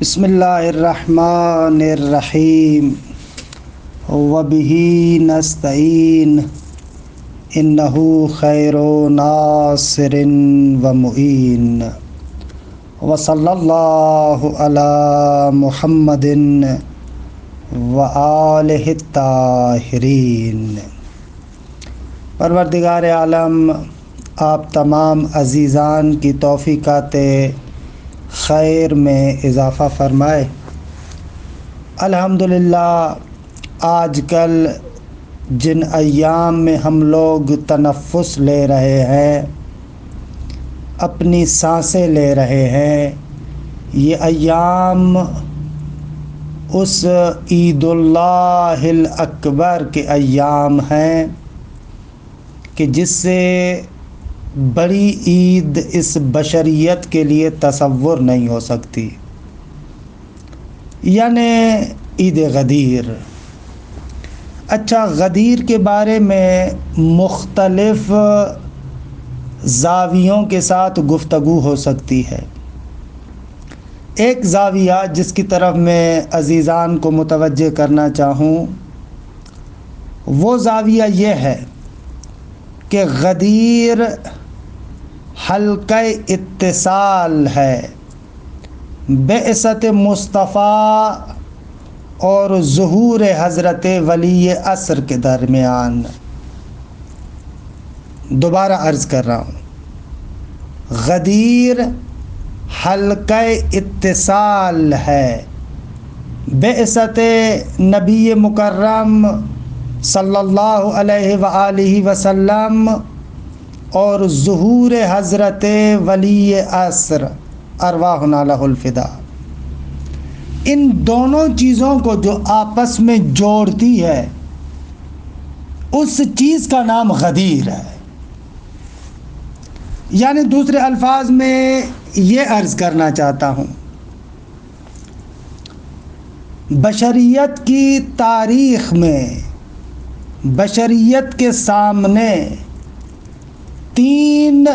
بسم اللہ الرحمن الرحیم وبہ نستعین انہ خیر ناصر و معین وصلی اللہ علی محمد و آلہ الطاہرین۔ پروردگار عالم آپ تمام عزیزان کی توفیقات خیر میں اضافہ فرمائے۔ الحمدللہ آج کل جن ایام میں ہم لوگ تنفس لے رہے ہیں، اپنی سانسیں لے رہے ہیں، یہ ایام اس عید اللہ الاکبر کے ایام ہیں کہ جس سے بڑی عید اس بشریت کے لیے تصور نہیں ہو سکتی، یعنی عید غدیر۔ اچھا، غدیر کے بارے میں مختلف زاویوں کے ساتھ گفتگو ہو سکتی ہے۔ ایک زاویہ جس کی طرف میں عزیزان کو متوجہ کرنا چاہوں وہ زاویہ یہ ہے کہ غدیر حلقہ اتصال ہے بعثت مصطفیٰ اور ظہور حضرت ولی عصر کے درمیان۔ دوبارہ عرض کر رہا ہوں، غدیر حلقہ اتصال ہے بعثت نبی مکرم صلی اللہ علیہ وآلہ وسلم اور ظہور حضرت ولی عصر ارواحنا لہ الفداء۔ ان دونوں چیزوں کو جو آپس میں جوڑتی ہے اس چیز کا نام غدیر ہے۔ یعنی دوسرے الفاظ میں یہ عرض کرنا چاہتا ہوں، بشریت کی تاریخ میں بشریت کے سامنے تین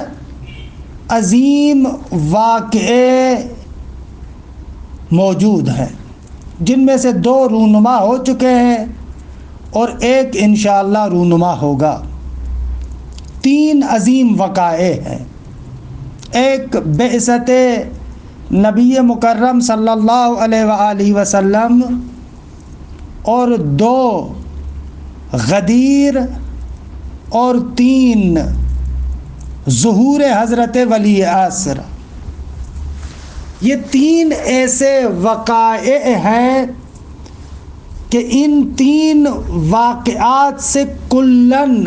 عظیم واقعے موجود ہیں، جن میں سے دو رونما ہو چکے ہیں اور ایک انشاءاللہ رونما ہوگا۔ تین عظیم وقائع ہیں، ایک بعثت نبی مکرم صلی اللہ علیہ وآلہ وسلم اور دو غدیر اور تین ظہور حضرت ولی عصر۔ یہ تین ایسے وقائع ہیں کہ ان تین واقعات سے کلاً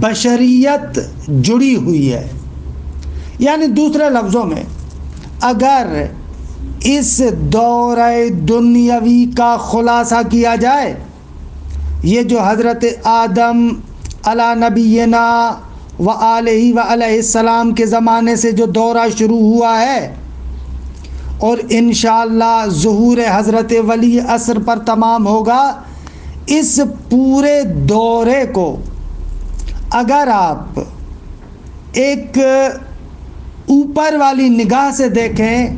بشریت جڑی ہوئی ہے۔ یعنی دوسرے لفظوں میں اگر اس دورہ دنیاوی کا خلاصہ کیا جائے، یہ جو حضرت آدم علی نبینا و آلہ و علیہ السلام کے زمانے سے جو دورہ شروع ہوا ہے اور انشاءاللہ ظہور حضرت ولی عصر پر تمام ہوگا، اس پورے دورے کو اگر آپ ایک اوپر والی نگاہ سے دیکھیں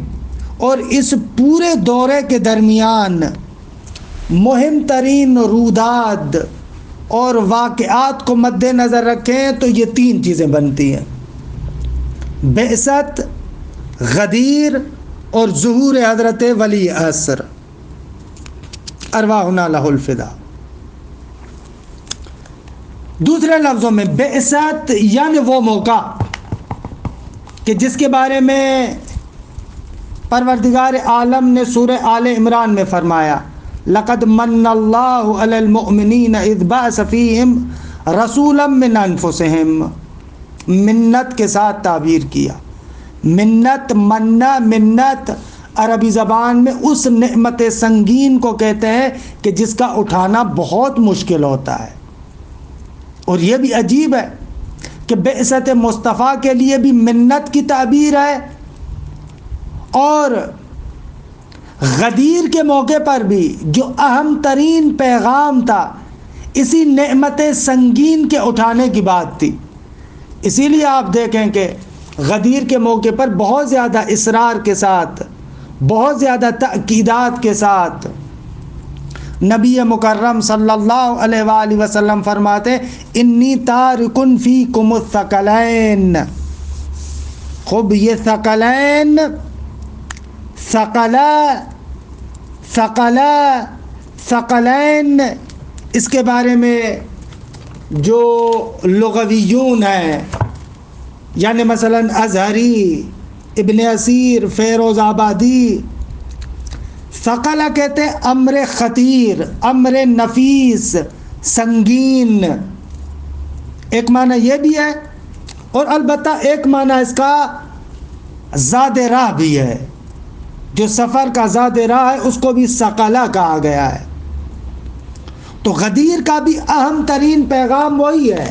اور اس پورے دورے کے درمیان مہم ترین روداد اور واقعات کو مد نظر رکھیں تو یہ تین چیزیں بنتی ہیں: بعثت، غدیر اور ظہور حضرت ولی عصر ارواحنا لہ الفداء۔ دوسرے لفظوں میں بعثت یعنی وہ موقع کہ جس کے بارے میں پروردگار عالم نے سورہ آل عمران میں فرمایا، لقد من اللہ علی المؤمنین اذ بعث فیہم رسولا من انفسہم۔ منت کے ساتھ تعبیر کیا۔ منت، منہ، منت عربی زبان میں اس نعمت سنگین کو کہتے ہیں کہ جس کا اٹھانا بہت مشکل ہوتا ہے۔ اور یہ بھی عجیب ہے کہ بعثت مصطفیٰ کے لیے بھی منت کی تعبیر ہے اور غدیر کے موقع پر بھی جو اہم ترین پیغام تھا اسی نعمت سنگین کے اٹھانے کی بات تھی۔ اسی لیے آپ دیکھیں کہ غدیر کے موقع پر بہت زیادہ اصرار کے ساتھ، بہت زیادہ تأکیدات کے ساتھ نبی مکرم صلی اللہ علیہ وآلہ وسلم فرماتے انی تارکن فیکم الثقلین. خوب یہ ثقلین، ثقلین اس کے بارے میں جو لغویون ہیں، یعنی مثلا ازہری، ابن اسیر، فیروز آبادی، ثقلہ کہتے ہیں امر خطیر، امر نفیس، سنگین. ایک معنی یہ بھی ہے، اور البتہ ایک معنی اس کا زاد راہ بھی ہے. جو سفر کا زاد راہ ہے اس کو بھی ثقلہ کہا گیا ہے. تو غدیر کا بھی اہم ترین پیغام وہی ہے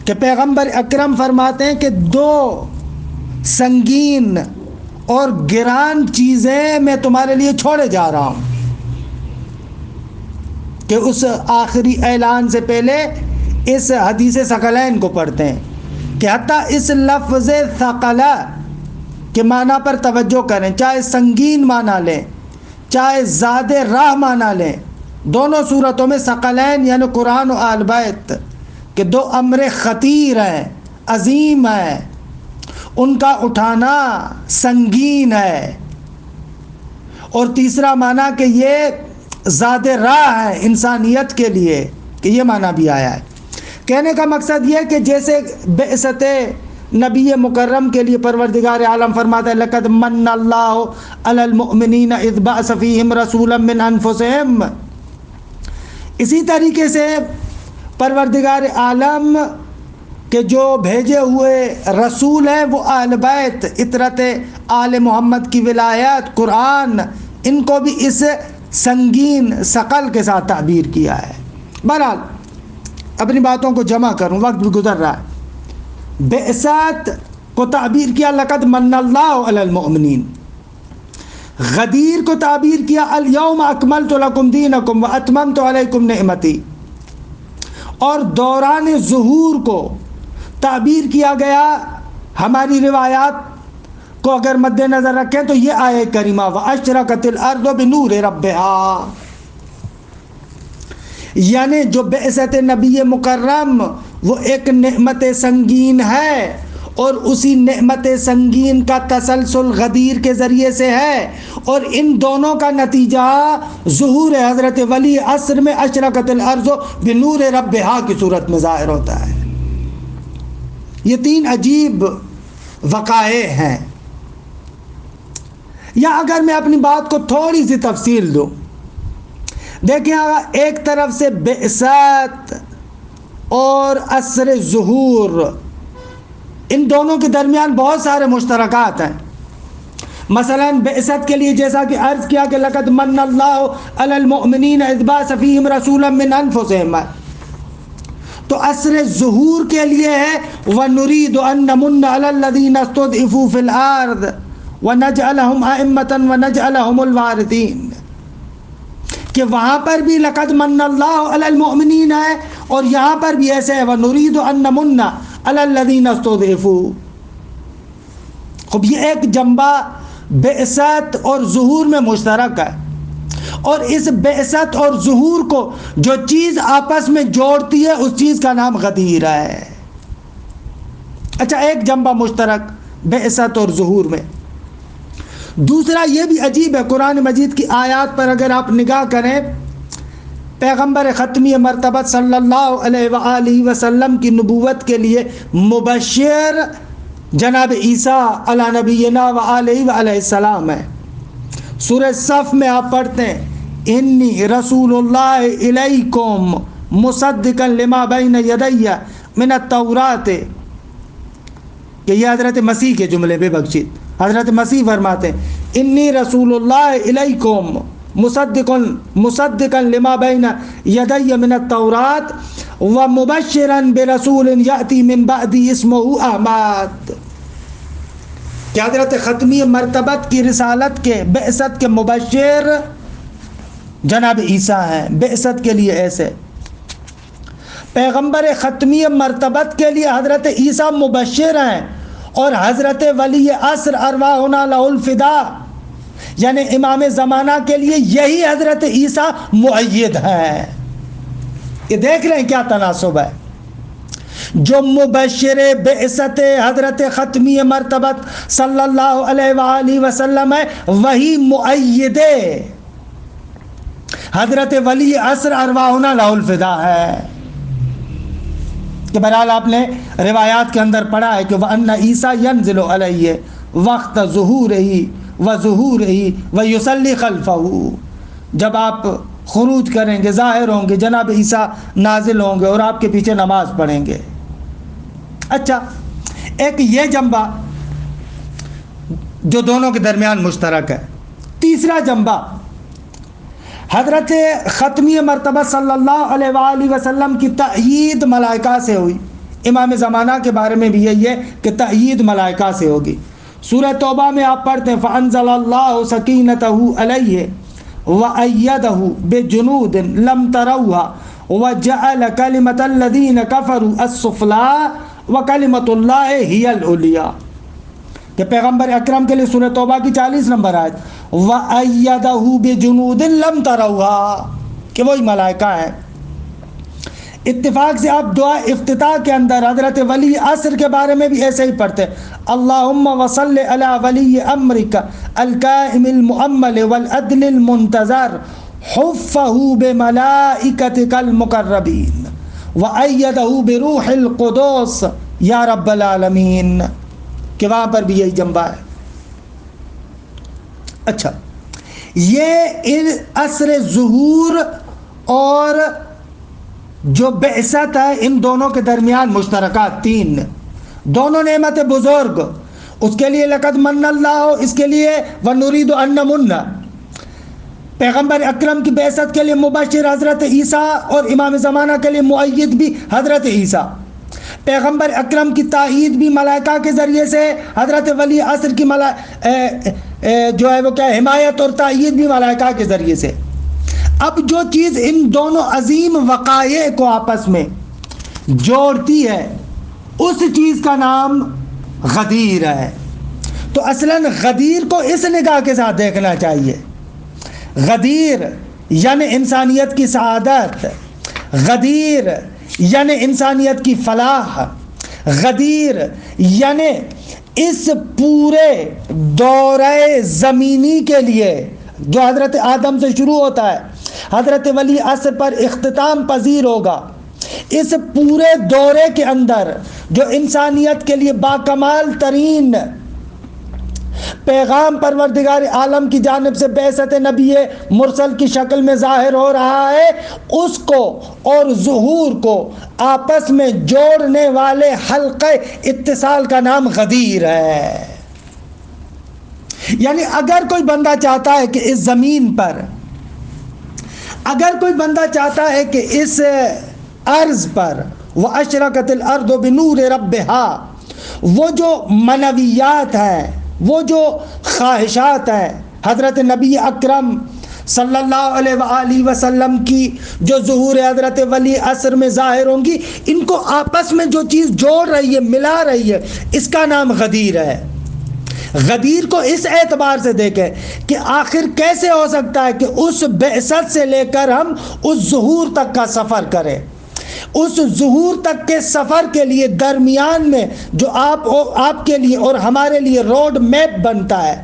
کہ پیغمبر اکرم فرماتے ہیں کہ دو سنگین اور گران چیزیں میں تمہارے لیے چھوڑے جا رہا ہوں. کہ اس آخری اعلان سے پہلے اس حدیث ثقلین کو پڑھتے ہیں کہ حتیٰ اس لفظ ثقلہ کے معنی پر توجہ کریں، چاہے سنگین معنی لیں، چاہے زاد راہ معنی لیں. دونوں صورتوں میں ثقلین یعنی قرآن و آل بیت کہ دو امر خطیر ہیں، عظیم ہیں، ان کا اٹھانا سنگین ہے. اور تیسرا معنی کہ یہ زاد راہ ہے انسانیت کے لیے، کہ یہ معنی بھی آیا ہے. کہنے کا مقصد یہ کہ جیسے بعثت نبی مکرم کے لیے پروردگار عالم فرماتا ہے لقد من اللہ علی المؤمنین اذ بعث فیہم رسولا من انفسہم، اسی طریقے سے پروردگار عالم کہ جو بھیجے ہوئے رسول ہیں وہ اہل بیت، اطرت آل محمد کی ولایت، قرآن، ان کو بھی اس سنگین ثقل کے ساتھ تعبیر کیا ہے. بہرحال اپنی باتوں کو جمع کروں، وقت بھی گزر رہا ہے. بعثت کو تعبیر کیا لقد من اللہ علی المؤمنین، غدیر کو تعبیر کیا الیوم اکملت لکم دینکم واتممت علیکم نعمتی، اور دوران ظہور کو تعبیر کیا گیا ہماری روایات کو اگر مد نظر رکھیں تو یہ آیہ کریمہ واشرقت الارض بنور ربہا، یعنی جو بعثت نبی مکرم وہ ایک نعمت سنگین ہے، اور اسی نعمت سنگین کا تسلسل غدیر کے ذریعے سے ہے، اور ان دونوں کا نتیجہ ظہور حضرت ولی عصر میں اشرقت الارض بنور ربہا کی صورت میں ظاہر ہوتا ہے. یہ تین عجیب وقائع ہیں. یا اگر میں اپنی بات کو تھوڑی سی تفصیل دوں، دیکھیں ایک طرف سے بعثت اور عصر ظہور، ان دونوں کے درمیان بہت سارے مشترکات ہیں. مثلا بعثت کے لیے جیسا کہ عرض کیا کہ لقد من اللہ علی المؤمنین اذ بعث فیہم رسولا من انفسہم، تو عصر ظہور کے لیے ہے وَنُرِيدُ أَن نَّمُنَّ عَلَى الَّذِينَ اسْتُضْعِفُوا فِي الْأَرْضِ وَنَجْعَلَهُمْ أَئِمَّةً وَنَجْعَلَهُمُ الْوَارِثِينَ، کہ وہاں پر بھی لقد من اللہ علی المؤمنین ہے، اور یہاں پر بھی ایسے ہے وَنُرِيدُ أَن نَّمُنَّ عَلَى الَّذِينَ اسْتُضْعِفُوا. خب یہ ایک جنبہ بعثت اور ظہور میں مشترک ہے، اور اس بعثت اور ظہور کو جو چیز آپس میں جوڑتی ہے اس چیز کا نام غدیر ہے. اچھا، ایک جنبہ مشترک بعثت اور ظہور میں. دوسرا یہ بھی عجیب ہے، قرآن مجید کی آیات پر اگر آپ نگاہ کریں، پیغمبر ختمی مرتبت صلی اللہ علیہ وآلہ وسلم کی نبوت کے لیے مبشر جناب عیسیٰ علی نبینا وآلہ وعلیہ السلام ہے. سورہ صف میں آپ پڑھتے ہیں انی رسول اللہ الیکم مصدقا لما بین یدی من التوراۃ، کہ یہ حضرت مسیح کے جملے بے بخشید. حضرت مسیح فرماتے ہیں انی رسول اللہ الیکم مصدقا لما بین یدی من التوراۃ ومبشرا برسول یأتی من بعدی اسمہ احمد، کہ حضرت ختمی مرتبت کی رسالت کے بعثت کے مبشر جناب عیسیٰ ہیں. بعثت کے لیے ایسے پیغمبر ختمی مرتبت کے لیے حضرت عیسیٰ مبشر ہیں، اور حضرت ولی عصر ارواحنا لہ الفدا یعنی امام زمانہ کے لیے یہی حضرت عیسیٰ مؤید ہیں۔ یہ دیکھ رہے ہیں کیا تناسب ہے؟ جو مبشر بعثت حضرت ختمی مرتبت صلی اللہ علیہ وآلہ وسلم ہے، وہی مؤید حضرت ولی عصر ارواحنا لہ الفدا ہے۔ کہ بہرحال آپ نے روایات کے اندر پڑھا ہے کہ وَأَنَّ عِيسَىٰ يَنزِلُ عَلَيْهِ وَقْتَ ظُهُورِهِ وَظُهُورِهِ وَيُصَلِّي خَلْفَهُ، جب آپ خروج کریں گے، ظاہر ہوں گے، جناب عیسیٰ نازل ہوں گے اور آپ کے پیچھے نماز پڑھیں گے۔ اچھا، ایک یہ جنبہ جو دونوں کے درمیان مشترک ہے۔ تیسرا جنبہ حضرت ختمی مرتبہ صلی اللہ علیہ وآلہ وسلم کی تأیید ملائکہ سے ہوئی۔ امام زمانہ کے بارے میں بھی یہی ہے کہ تأیید ملائکہ سے ہوگی۔ سورہ توبہ میں آپ پڑھتے ہیں فَأَنزَلَ اللَّهُ سَكِينَتَهُ عَلَيْهِ وَأَيَّدَهُ بِجُنُودٍ لَمْ تَرَوْهَا وَجَعَلَ كَلِمَةَ الَّذِينَ كَفَرُوا السُّفْلَىٰ وَكَلِمَةُ اللَّهِ هِيَ الْعُلْيَا، کہ پیغمبر اکرم کے لیے سورہ توبہ کی 40 نمبر آیت وَأَيَّدَهُ بِجُنُودٍ لَمْ تَرَوْهَا، کہ وہی ملائکہ ہیں۔ اتفاق سے آپ دعا افتتاح کے اندر حضرت ولی عصر کے بارے میں بھی ایسے ہی پڑھتے اللہم وصل علی ولی امرک القائم المؤمل والعدل المنتظر حفہ بملائکتک المقربین وأیدہ بروح القدس یا رب العالمین، کہ وہاں پر بھی یہی جنبہ ہے۔ اچھا، یہ عصر ظہور اور جو بعثت ہے ان دونوں کے درمیان مشترکات تین، دونوں نعمت بزرگ، اس کے لیے لقد من اللہ، اس کے لیے ونرید ان نمن، پیغمبر اکرم کی بعثت کے لیے مبشر حضرت عیسیٰ اور امام زمانہ کے لیے مؤید بھی حضرت عیسیٰ، پیغمبر اکرم کی تائید بھی ملائکہ کے ذریعے سے، حضرت ولی عصر کی جو ہے وہ کیا حمایت اور تائید بھی ملائکہ کے ذریعے سے۔ اب جو چیز ان دونوں عظیم وقائع کو آپس میں جوڑتی ہے اس چیز کا نام غدیر ہے۔ تو اصلاً غدیر کو اس نگاہ کے ساتھ دیکھنا چاہیے، غدیر یعنی انسانیت کی سعادت، غدیر یعنی انسانیت کی فلاح، غدیر یعنی اس پورے دورہ زمینی کے لیے جو حضرت آدم سے شروع ہوتا ہے حضرت ولی عصر پر اختتام پذیر ہوگا، اس پورے دورے کے اندر جو انسانیت کے لیے باکمال ترین پیغام پروردگار عالم کی جانب سے بعثت نبی مرسل کی شکل میں ظاہر ہو رہا ہے، اس کو اور ظہور کو آپس میں جوڑنے والے حلقہ اتصال کا نام غدیر ہے۔ یعنی اگر کوئی بندہ چاہتا ہے کہ اس زمین پر، اگر کوئی بندہ چاہتا ہے کہ اس ارض پر وَأَشْرَقَتِ الْأَرْضُ بِنُورِ رَبِّهَا، وہ جو منویات ہیں، وہ جو خواہشات ہیں حضرت نبی اکرم صلی اللہ علیہ وآلہ وسلم کی جو ظہور حضرت ولی عصر میں ظاہر ہوں گی، ان کو آپس میں جو چیز جوڑ رہی ہے، ملا رہی ہے، اس کا نام غدیر ہے۔ غدیر کو اس اعتبار سے دیکھیں کہ آخر کیسے ہو سکتا ہے کہ اس بعثت سے لے کر ہم اس ظہور تک کا سفر کریں، اس ظہور تک کے سفر کے لیے درمیان میں جو آپ کے لیے اور ہمارے لیے روڈ میپ بنتا ہے،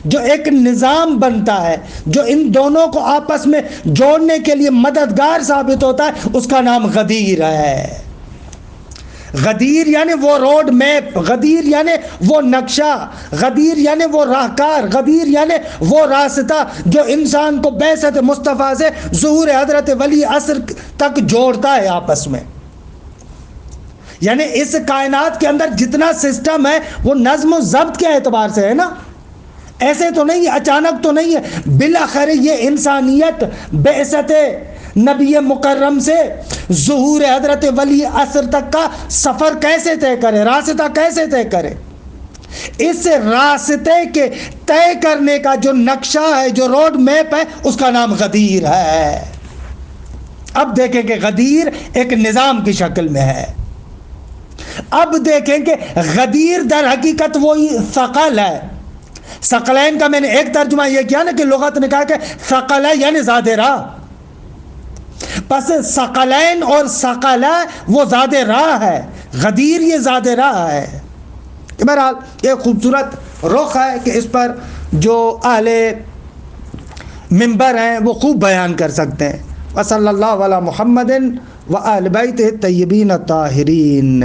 جو ایک نظام بنتا ہے، جو ان دونوں کو آپس میں جوڑنے کے لیے مددگار ثابت ہوتا ہے، اس کا نام غدیر ہے۔ غدیر یعنی وہ روڈ میپ، غدیر یعنی وہ نقشہ، غدیر یعنی وہ راہکار، غدیر یعنی وہ راستہ جو انسان کو بعثت مصطفیٰ سے ظہور حضرت ولی عصر تک جوڑتا ہے آپس میں۔ یعنی اس کائنات کے اندر جتنا سسٹم ہے وہ نظم و ضبط کے اعتبار سے ہے نا، ایسے تو نہیں ہے، اچانک تو نہیں ہے۔ بالآخر یہ انسانیت بعثت نبی مکرم سے ظہور حضرت ولی عصر تک کا سفر کیسے طے کرے، راستہ کیسے طے کرے، اس راستے کے طے کرنے کا جو نقشہ ہے، جو روڈ میپ ہے، اس کا نام غدیر ہے۔ اب دیکھیں کہ غدیر ایک نظام کی شکل میں ہے. اب دیکھیں کہ غدیر در حقیقت وہی ثقل ہے. ثقلین کا میں نے ایک ترجمہ یہ کیا نا کہ لغت نے کہا کہ ثقل ہے یعنی زاد راہ. پس ثقلین اور ثقلہ وہ زاد راہ ہے، غدیر یہ زاد راہ ہے. بہرحال ایک خوبصورت رخ ہے کہ اس پر جو اہل منبر ہیں وہ خوب بیان کر سکتے ہیں. وصلی اللہ علی محمد و آل بیتہ الطیبین الطاہرین.